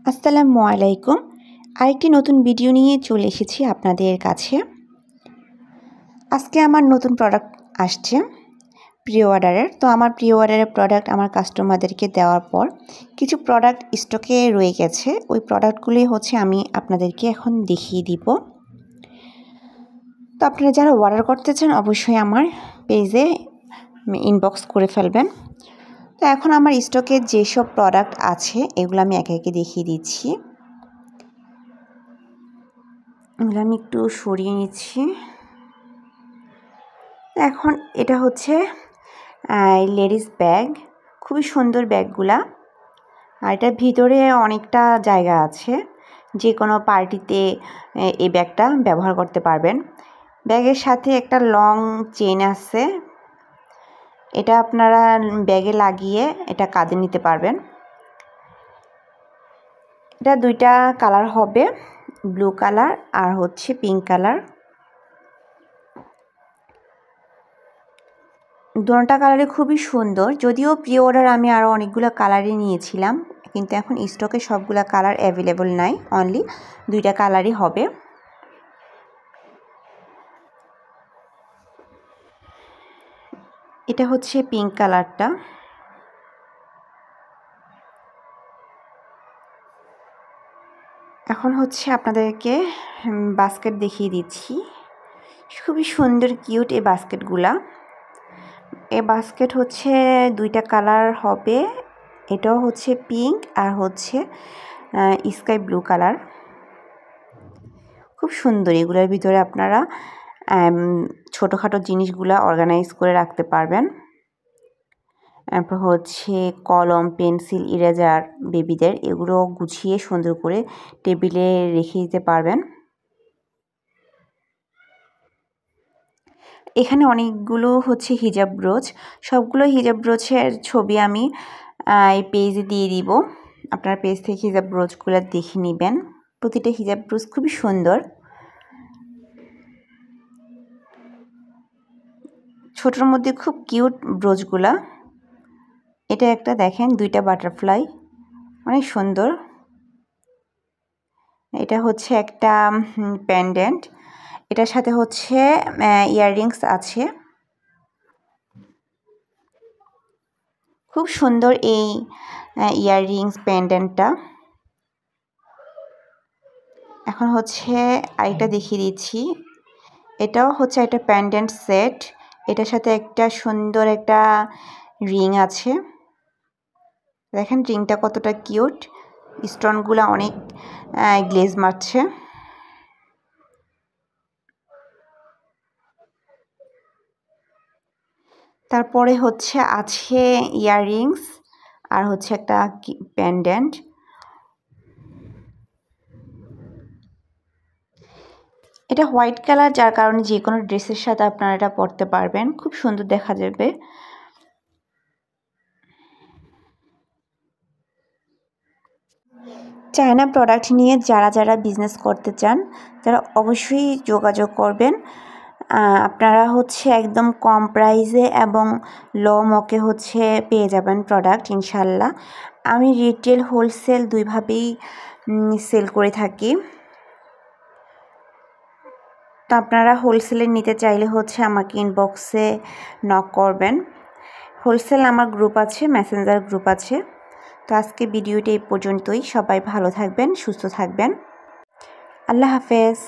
আসসালামু আলাইকুম। আরেকটি নতুন ভিডিও নিয়ে চলে এসেছি আপনাদের কাছে। আজকে আমার নতুন প্রোডাক্ট আসছে প্রি অর্ডারের। তো আমার প্রি অর্ডারের প্রোডাক্ট আমার কাস্টমারদেরকে দেওয়ার পর কিছু প্রোডাক্ট স্টকে রয়ে গেছে। ওই প্রোডাক্টগুলি আমি আপনাদেরকে এখন দেখিয়ে দিব। তো আপনারা যারা অর্ডার করতে চান অবশ্যই আমার পেজে ইনবক্স করে ফেলবেন। তো এখন আমার স্টকে যেসব প্রোডাক্ট আছে এগুলো আমি একে একে দেখিয়ে দিচ্ছি। এগুলো আমি একটু সরিয়ে নিচ্ছি। এখন এটা হচ্ছে লেডিস ব্যাগ, খুবই সুন্দর ব্যাগগুলা। আর এটার ভিতরে অনেকটা জায়গা আছে, যে কোনো পার্টিতে এই ব্যাগটা ব্যবহার করতে পারবেন। ব্যাগের সাথে একটা লং চেন আছে, এটা আপনারা ব্যাগে লাগিয়ে এটা কাঁধে নিতে পারবেন। এটা দুইটা কালার হবে, ব্লু কালার আর পিঙ্ক কালার। দুটোটা কালারে খুবই সুন্দর। যদিও প্রি অর্ডার আমি আরও অনেকগুলো কালারই নিয়েছিলাম, কিন্তু এখন স্টকে সবগুলো কালার অ্যাভেলেবল নাই, অনলি দুইটা কালারই হবে। এটা হচ্ছে পিঙ্ক কালারটা। এখন আপনাদেরকে বাস্কেট দেখিয়ে দিচ্ছি। খুবই সুন্দর কিউট এই বাস্কেটগুলা। এই বাস্কেট দুইটা কালার হবে, এটাও পিঙ্ক আর স্কাই ব্লু কালার। খুব সুন্দর। এগুলোর ভিতরে আপনারা ছোটোখাটো জিনিসগুলা অর্গানাইজ করে রাখতে পারবেন। তারপর কলম, পেন্সিল, ইরেজার বেবিদের, এগুলো গুছিয়ে সুন্দর করে টেবিলে রেখে দিতে পারবেন। এখানে অনেকগুলো হিজাব ব্রোচ, সবগুলো হিজাব ব্রোচের ছবি আমি এই পেজে দিয়ে দিব। আপনার পেজ থেকে হিজাব ব্রোচগুলো দেখে নেবেন। প্রতিটা হিজাব ব্রোচ খুবই সুন্দর। ছোটোর মধ্যে খুব কিউট ব্রোচগুলা। এটা একটা দেখেন, দুইটা বাটারফ্লাই, অনেক সুন্দর। এটা একটা পেন্ডেন্ট, এটার সাথে ইয়াররিংস আছে। খুব সুন্দর এই ইয়াররিংস পেন্ডেন্টটা। এখন আরেকটা দেখিয়ে দিচ্ছি। এটাও একটা পেন্ডেন্ট সেট, এটার সাথে একটা সুন্দর একটা রিং আছে। দেখেন রিংটা কতটা কিউট, স্টোনগুলো অনেক গ্লেজ মারছে। তারপরে আছে ইয়াররিংস আর একটা পেন্ডেন্ট। এটা হোয়াইট কালার, যার কারণে যে কোনো ড্রেসের সাথে আপনারা এটা পরতে পারবেন, খুব সুন্দর দেখা যাবে। চায়না প্রোডাক্ট নিয়ে যারা বিজনেস করতে চান তারা অবশ্যই যোগাযোগ করবেন। আপনারা একদম কম প্রাইসে এবং লো মকে পেয়ে যাবেন প্রোডাক্ট ইনশাল্লাহ। আমি রিটেল হোলসেল দুইভাবেই সেল করে থাকি। তো আপনারা হোলসেলে নিতে চাইলে আমাকে ইনবক্সে নক করবেন। হোলসেল আমার গ্রুপ আছে, মেসেঞ্জার গ্রুপ আছে। তো আজকে ভিডিওটি এই পর্যন্তই। সবাই ভালো থাকবেন, সুস্থ থাকবেন। আল্লাহ হাফেজ।